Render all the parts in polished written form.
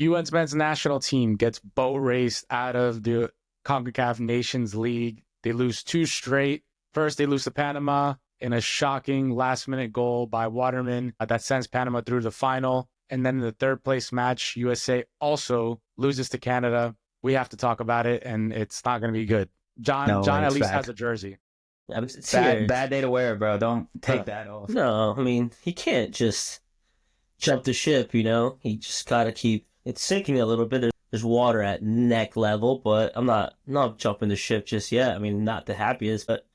UN's men's national team gets boat raced out of the Concacaf Nations League. They lose 2 straight. First, they lose to Panama in a shocking last-minute goal by Waterman that sends Panama through to the final. And then in the third-place match, USA also loses to Canada. We have to talk about it, and it's not going to be good. John at least has a jersey. Bad day to wear it, bro. Don't take that off. No, I mean, he can't just jump the ship, you know? He just got to keep it sinking a little bit. There's water at neck level, but I'm not jumping the ship just yet. I mean, not the happiest, but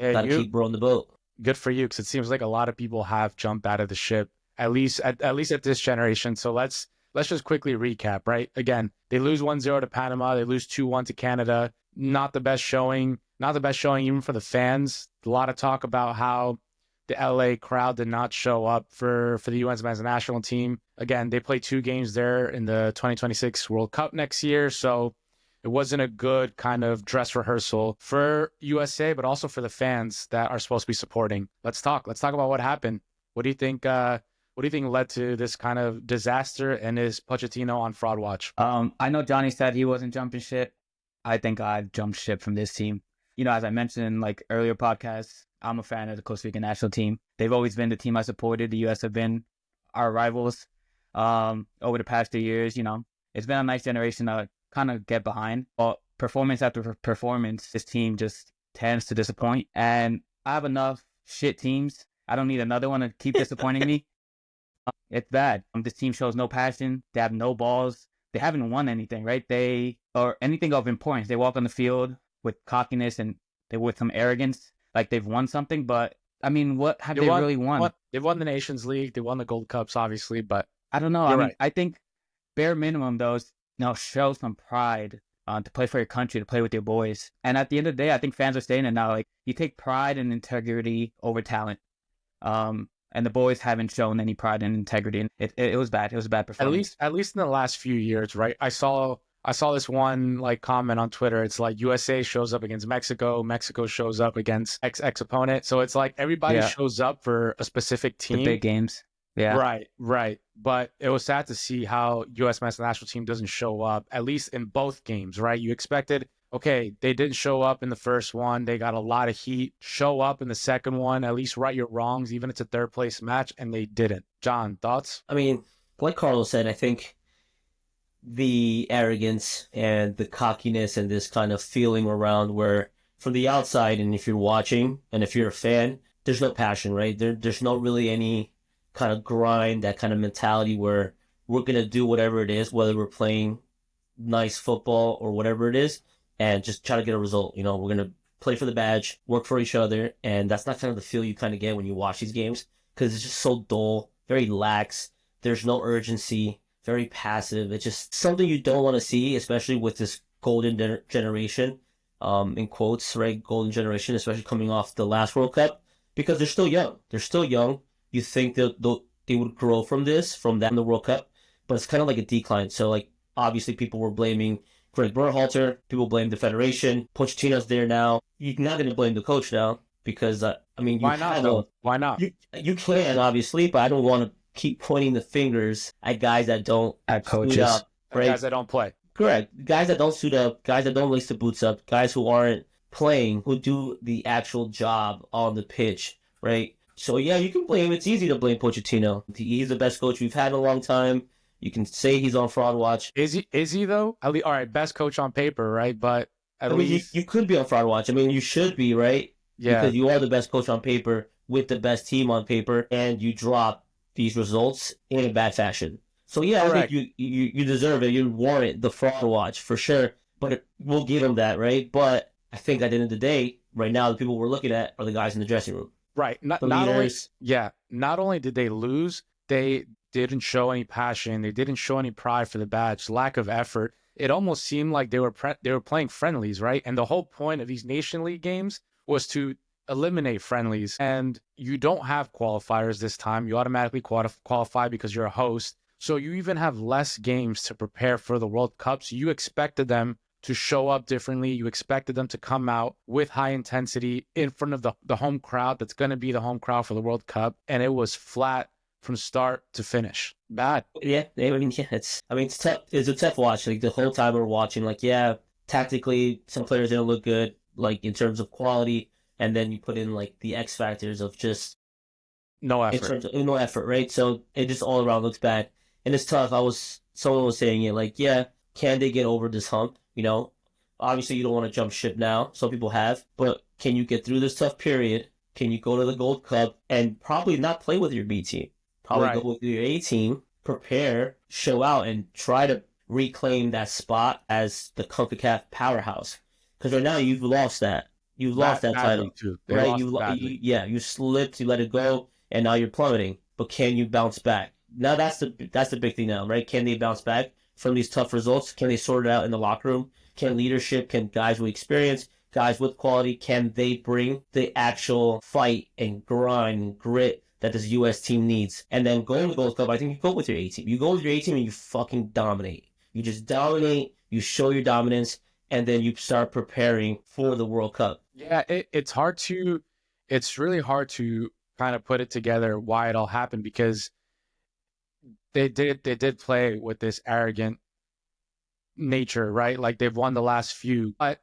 got to keep rowing the boat. Good for you, because it seems like a lot of people have jumped out of the ship, at least at this generation. So let's just quickly recap, right? Again, they lose 1-0 to Panama. They lose 2-1 to Canada. Not the best showing. Not the best showing even for the fans. A lot of talk about how the LA crowd did not show up for the UN's men's national team. Again, they play 2 games there in the 2026 World Cup next year. So it wasn't a good kind of dress rehearsal for USA, but also for the fans that are supposed to be supporting. Let's talk about what happened. What do you think led to this kind of disaster, and is Pochettino on fraud watch? I know Johnny said he wasn't jumping ship. I think I've jumped ship from this team. You know, as I mentioned in like earlier podcasts, I'm a fan of the Costa Rican national team. They've always been the team I supported. The U.S. have been our rivals over the past 2 years. You know, it's been a nice generation to kind of get behind. But performance after performance, this team just tends to disappoint. And I have enough shit teams. I don't need another one to keep disappointing me. It's bad. This team shows no passion. They have no balls. They haven't won anything, right? Or anything of importance. They walk on the field with cockiness and with some arrogance, like they've won something. But I mean, what have they really won? They won the Nations League. They won the Gold Cups, obviously, but I don't know. I think bare minimum, though, is, show some pride to play for your country, to play with your boys. And at the end of the day, I think fans are saying it now. Like, you take pride and integrity over talent. And the boys haven't shown any pride and integrity. And it was bad. It was a bad performance. At least in the last few years, right? I saw this one like comment on Twitter. It's like USA shows up against Mexico. Mexico shows up against X opponent. So it's like everybody shows up for a specific team. The big games. Yeah. Right. But it was sad to see how U.S. men's national team doesn't show up, at least in both games, right? You expected, okay, they didn't show up in the first one. They got a lot of heat. Show up in the second one, at least right your wrongs, even if it's a third place match, and they didn't. John, thoughts? I mean, like Carlos said, I think the arrogance and the cockiness and this kind of feeling around where from the outside, and if you're watching and if you're a fan, there's no passion, right? There's not really any kind of grind, that kind of mentality where we're going to do whatever it is, whether we're playing nice football or whatever it is, and just try to get a result. You know, we're going to play for the badge, work for each other, and that's not kind of the feel you kind of get when you watch these games, because it's just so dull, very lax. There's no urgency, very passive. It's just something you don't want to see, especially with this golden generation, in quotes, right? Golden generation, especially coming off the last World Cup, because they're still young. They're still young. You think that they would grow from that in the World Cup, but it's kind of like a decline. So, like, obviously people were blaming Greg Berhalter. People blame the Federation. Pochettino's there now. You're not going to blame the coach now because, I mean, why not, though? Why not? You can, obviously, but I don't want to keep pointing the fingers at guys that don't coaches, up, right? Guys that don't play. Correct. Guys that don't suit up, guys that don't lace the boots up, guys who aren't playing, who do the actual job on the pitch, right? So, yeah, you can blame. It's easy to blame Pochettino. He's the best coach we've had in a long time. You can say he's on fraud watch. Is he though? All right, best coach on paper, right? But at least you could be on fraud watch. I mean, you should be, right? Yeah. Because you are the best coach on paper with the best team on paper, and you drop these results in a bad fashion. So, yeah, correct. I think you deserve it. You warrant the fraud watch for sure. But we'll give him that, right? But I think at the end of the day, right now, the people we're looking at are the guys in the dressing room. Right. Not only did they lose, they didn't show any passion. They didn't show any pride for the badge, lack of effort. It almost seemed like they were playing friendlies, right? And the whole point of these Nation League games was to eliminate friendlies. And you don't have qualifiers this time. You automatically qualify because you're a host. So you even have less games to prepare for the World Cup. So you expected them to show up differently. You expected them to come out with high intensity in front of the home crowd that's going to be the home crowd for the World Cup. And it was flat from start to finish. Bad. Yeah, it's tough. It's a tough watch. Like the whole time we're watching, like tactically some players didn't look good, like in terms of quality, and then you put in like the X factors of just No in effort. terms of no effort, right? So it just all around looks bad, and it's tough. Someone was saying it like, can they get over this hump? Obviously you don't want to jump ship now. Some people have, but can you get through this tough period? Can you go to the Gold Cup and probably not play with your B team? Probably go Right. with your A team, prepare, show out, and try to reclaim that spot as the Concacaf powerhouse. Because right now you've lost that. You've lost that Badly title, too. They right? lost badly. You slipped, you let it go, and now you're plummeting. But can you bounce back? Now that's the big thing now, right? Can they bounce back from these tough results? Can they sort it out in the locker room? Can leadership, can guys with experience, guys with quality, can they bring the actual fight and grind and grit that this U.S. team needs? And then going to the Gold Cup, I think you go with your A team. You go with your A team and you fucking dominate. You just dominate, you show your dominance, and then you start preparing for the World Cup. Yeah, it's really hard to kind of put it together why it all happened, because they did play with this arrogant nature, right? Like they've won the last few, but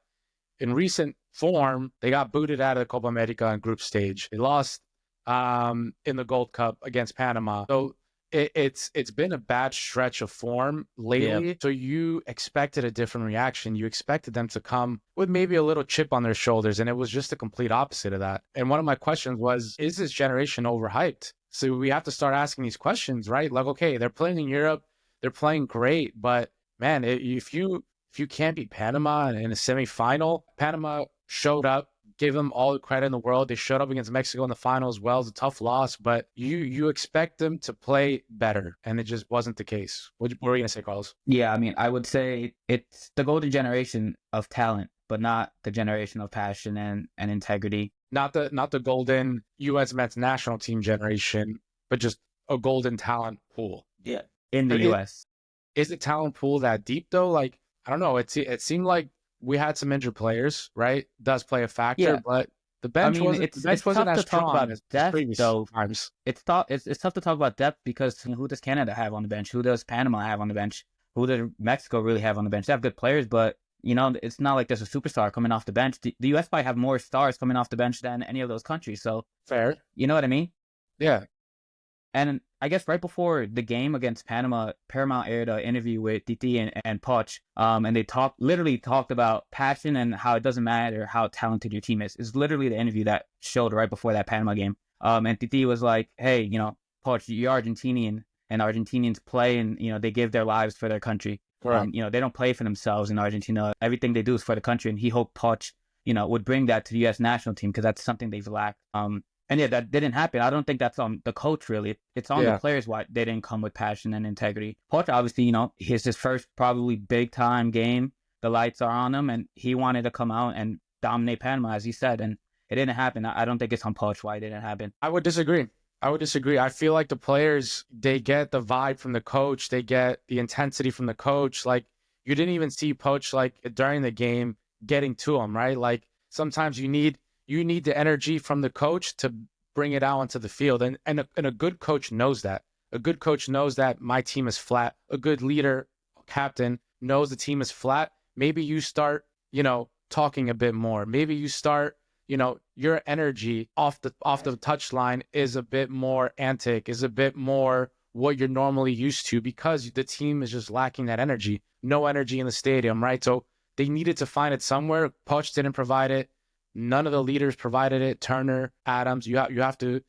in recent form, they got booted out of the Copa America in group stage. They lost in the Gold Cup against Panama. So it's been a bad stretch of form lately. Yeah. So you expected a different reaction. You expected them to come with maybe a little chip on their shoulders, and it was just the complete opposite of that. And one of my questions was, is this generation overhyped? So we have to start asking these questions, right? Like, okay, they're playing in Europe, they're playing great, but man, if you can't beat Panama in a semifinal, Panama showed up, gave them all the credit in the world. They showed up against Mexico in the final as well. It's a tough loss, but you expect them to play better, and it just wasn't the case. What were you gonna say, Carlos? Yeah, I mean, I would say it's the golden generation of talent, but not the generation of passion and integrity. Not the golden USMNT national team generation, but just a golden talent pool. Yeah. In the But U.S. is the talent pool that deep though? Like, I don't know. It seemed like we had some injured players, right? Does play a factor, Yeah, but the I bench mean, wasn't the bench it's wasn't tough as to talk strong about as depth previous though. times. It's tough to talk about depth because who does Canada have on the bench? Who does Panama have on the bench? Who does Mexico really have on the bench? They have good players, but it's not like there's a superstar coming off the bench. The U.S. probably have more stars coming off the bench than any of those countries. So Fair. you know what I mean? Yeah. And I guess right before the game against Panama, Paramount aired an interview with Titi and Poch, and they literally talked about passion and how it doesn't matter how talented your team is. It's literally the interview that showed right before that Panama game. And Titi was like, hey, Poch, you're Argentinian, and Argentinians play and, they give their lives for their country. Correct. They don't play for themselves in Argentina. Everything they do is for the country. And he hoped Poch, would bring that to the U.S. national team because that's something they've lacked. And yeah, that didn't happen. I don't think that's on the coach, really. It's on the players why they didn't come with passion and integrity. Poch, obviously, it's his first probably big-time game. The lights are on him, and he wanted to come out and dominate Panama, as he said, and it didn't happen. I don't think it's on Poch why it didn't happen. I would disagree. I feel like the players, they get the vibe from the coach. They get the intensity from the coach. Like, you didn't even see Poch, like, during the game getting to him, right? Like, sometimes you need the energy from the coach to bring it out onto the field. And a good coach knows that. A good coach knows that my team is flat. A good leader, captain, knows the team is flat. Maybe you start, talking a bit more. Maybe you start, your energy off the touchline is a bit more antic, is a bit more what you're normally used to, because the team is just lacking that energy. No energy in the stadium, right? So they needed to find it somewhere. Poch didn't provide it. None of the leaders provided it. Turner, Adams, you have to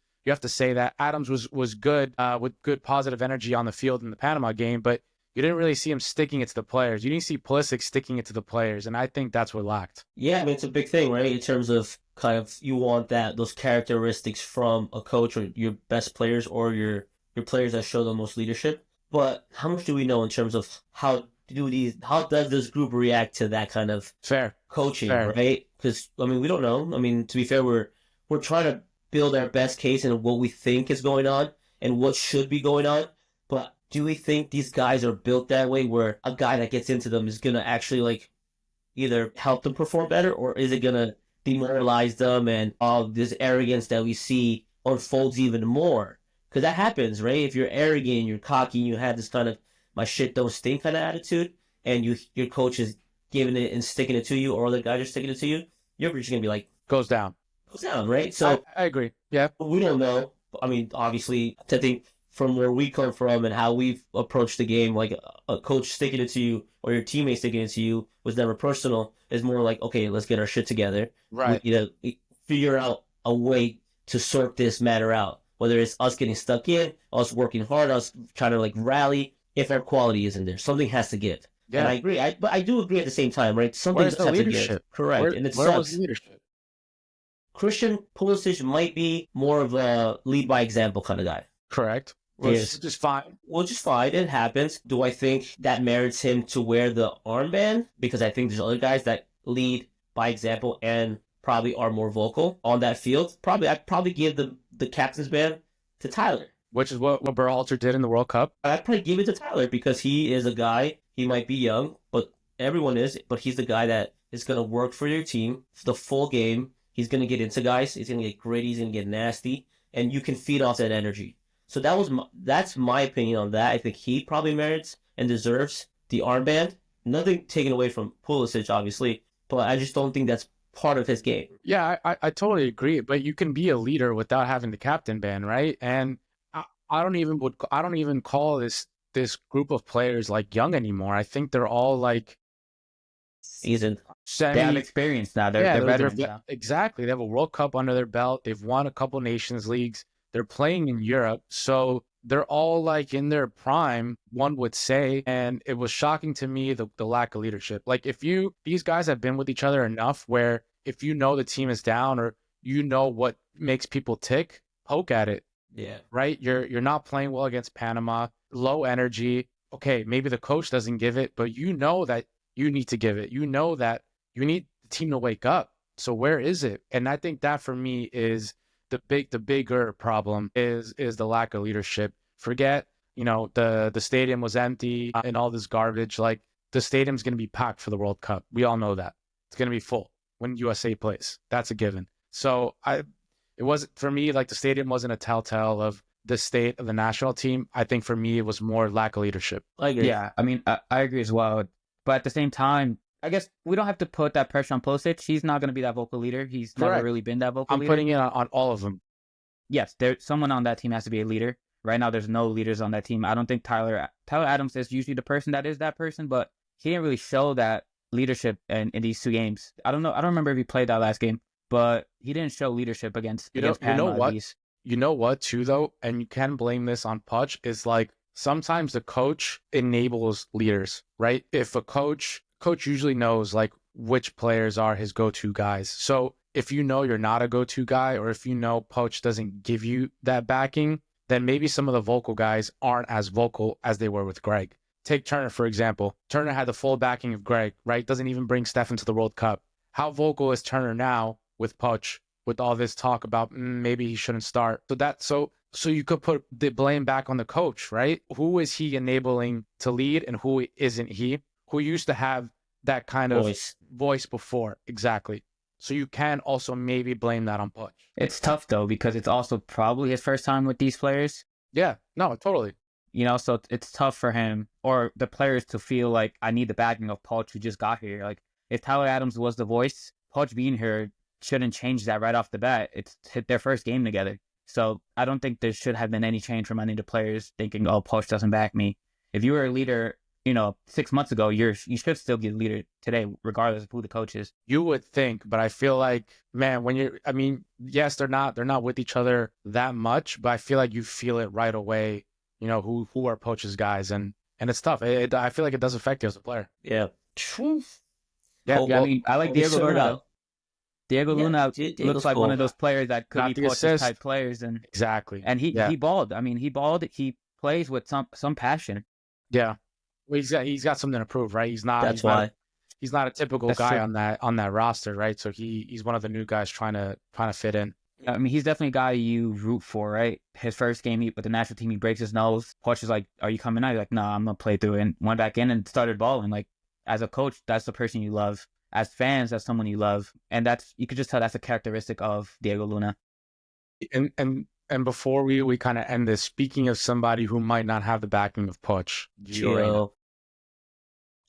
say that Adams was good with good positive energy on the field in the Panama game, but you didn't really see him sticking it to the players. You didn't see Pulisic sticking it to the players, and I think that's what lacked. Yeah, I mean, it's a big thing, right? In terms of kind of you want those characteristics from a coach or your best players or your players that show the most leadership. But how much do we know in terms of how does this group react to that kind of coaching, right? Because I mean, we don't know. I mean, to be fair, we're trying to build our best case and what we think is going on and what should be going on. But do we think these guys are built that way, where a guy that gets into them is gonna actually like either help them perform better, or is it gonna demoralize them and all this arrogance that we see unfolds even more? Because that happens, right? If you're arrogant, you're cocky, you have this kind of my shit don't stink kind of attitude, and your coach is giving it and sticking it to you, or other guys are sticking it to you, you're just gonna be like Goes down. right? So I agree. Yeah. we don't know. I mean, obviously, I think from where we come from and how we've approached the game, like a coach sticking it to you or your teammate sticking it to you was never personal. It's more like, okay, let's get our shit together. Right. Figure out a way to sort this matter out. Whether it's us getting stuck in, us working hard, us trying to like rally. If our quality isn't there, something has to give. Yeah. And I agree. But I do agree at the same time, right? Something Where's the has to leadership? give. Correct. And it where sucks. was the leadership? Christian Pulisic might be more of a lead by example kind of guy. Correct. Yes. Which is fine. Which is fine. It happens. Do I think that merits him to wear the armband? Because I think there's other guys that lead by example and probably are more vocal on that field. I'd probably give the captain's band to Tyler. Which is what Berhalter did in the World Cup. I'd probably give it to Tyler because he is a guy, he might be young, but everyone is, but he's the guy that is going to work for your team for the full game. He's going to get into guys. He's going to get gritty. He's going to get nasty. And you can feed off that energy. So that's my opinion on that. I think he probably merits and deserves the armband. Nothing taken away from Pulisic, obviously, but I just don't think that's part of his game. Yeah, I totally agree. But you can be a leader without having the captain band, right? And I don't even call this group of players like young anymore. I think they're all like seasoned. They have experience now. They're veterans now. Exactly. They have a World Cup under their belt. They've won a couple Nations Leagues. They're playing in Europe. So they're all like in their prime, one would say. And it was shocking to me the lack of leadership. Like these guys have been with each other enough where if you know the team is down or you know what makes people tick, poke at it. Yeah. Right? You're not playing well against Panama. Low energy. Okay, maybe the coach doesn't give it, but you know that you need to give it. You know that you need the team to wake up. So where is it? And I think that for me is the bigger problem is the lack of leadership. Forget, the stadium was empty and all this garbage. Like the stadium's going to be packed for the World Cup. We all know that. It's going to be full when USA plays. That's a given. So it wasn't, for me, like the stadium wasn't a telltale of the state of the national team. I think for me, it was more lack of leadership. I agree. Yeah, I mean, I agree as well. But at the same time, I guess we don't have to put that pressure on Pulisic. He's not going to be that vocal leader. He's never really been that vocal leader. I'm putting it on all of them. Yes, someone on that team has to be a leader. Right now, there's no leaders on that team. I don't think Tyler Adams is usually the person that is that person, but he didn't really show that leadership in these two games. I don't know. I don't remember if he played that last game, but he didn't show leadership against Panama. You know what? You know what, too, though? And you can blame this on Poch, is like sometimes the coach enables leaders, right? If a coach usually knows like which players are his go-to guys. So if you know you're not a go-to guy, or if you know Poch doesn't give you that backing, then maybe some of the vocal guys aren't as vocal as they were with Greg. Take Turner, for example. Turner had the full backing of Greg, right? Doesn't even bring Stefan to the World Cup. How vocal is Turner now with Poch, with all this talk about maybe he shouldn't start? So you could put the blame back on the coach, right? Who is he enabling to lead and who isn't he? Who used to have that kind of voice before. Exactly. So you can also maybe blame that on Poch. It's tough, though, because it's also probably his first time with these players. Yeah, no, totally. So it's tough for him or the players to feel like, I need the backing of Poch who just got here. Like, if Tyler Adams was the voice, Poch being here shouldn't change that right off the bat. It's hit their first game together. So I don't think there should have been any change from any of the players thinking, oh, Poch doesn't back me. If you were a leader 6 months ago, you should still be a leader today, regardless of who the coach is. You would think, but I feel like, man, yes, they're not with each other that much, but I feel like you feel it right away, who are Poch's guys, and it's tough. I feel like it does affect you as a player. Yeah. I like Diego Luna. Diego Luna looks like one of those players that could be Poch's type players, and exactly. And he balled. He balled. He plays with some passion. Yeah. Well, he's got something to prove, right? He's not a typical guy on that roster, right? So he's one of the new guys trying to fit in. He's definitely a guy you root for, right? His first game with the national team, he breaks his nose. Poch is like, "Are you coming out?" He's like, "No, I'm gonna play through it." And went back in and started balling. Like, as a coach, that's the person you love. As fans, that's someone you love, and you could just tell that's a characteristic of Diego Luna. And And before we kind of end this, speaking of somebody who might not have the backing of Puch, Gio Reyna.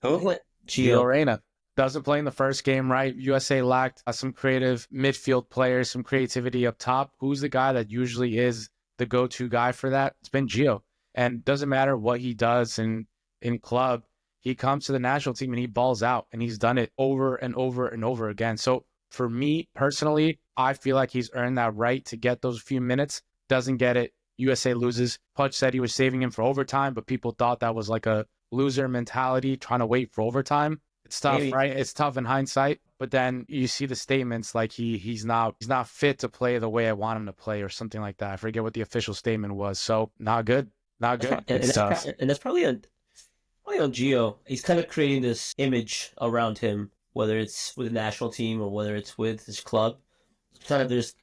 Who? Gio Reyna doesn't play in the first game, right? USA lacked some creative midfield players, some creativity up top. Who's the guy that usually is the go-to guy for that? It's been Gio. And doesn't matter what he does in club, he comes to the national team and he balls out, and he's done it over and over and over again. So for me personally, I feel like he's earned that right to get those few minutes. Doesn't get it. USA loses. Puch said he was saving him for overtime, but people thought that was like a loser mentality, trying to wait for overtime. It's tough, right? It's tough in hindsight. But then you see the statements like he's not fit to play the way I want him to play, or something like that. I forget what the official statement was. So not good. Not good. And that's probably on Gio. He's kind of creating this image around him, whether it's with the national team or whether it's with his club. It's kind of there's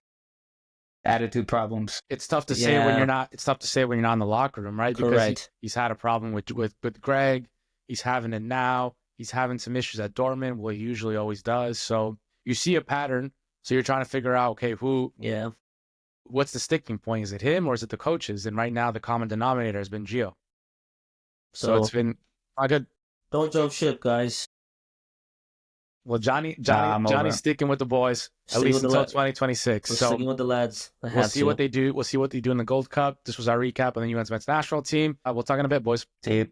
attitude problems. It's tough to say when you're not. It's tough to say when you're not in the locker room, right? Because he's had a problem with Greg. He's having it now. He's having some issues at Dortmund. Well, he usually always does. So you see a pattern. So you're trying to figure out, okay, what's the sticking point? Is it him or is it the coaches? And right now, the common denominator has been Gio. So it's been not good. Don't jump ship, guys. Well, Johnny's sticking with the boys at least until 2026. We're so sticking with the lads. We'll see what they do. We'll see what they do in the Gold Cup. This was our recap on the USMNT national team. We'll talk in a bit, boys. See you.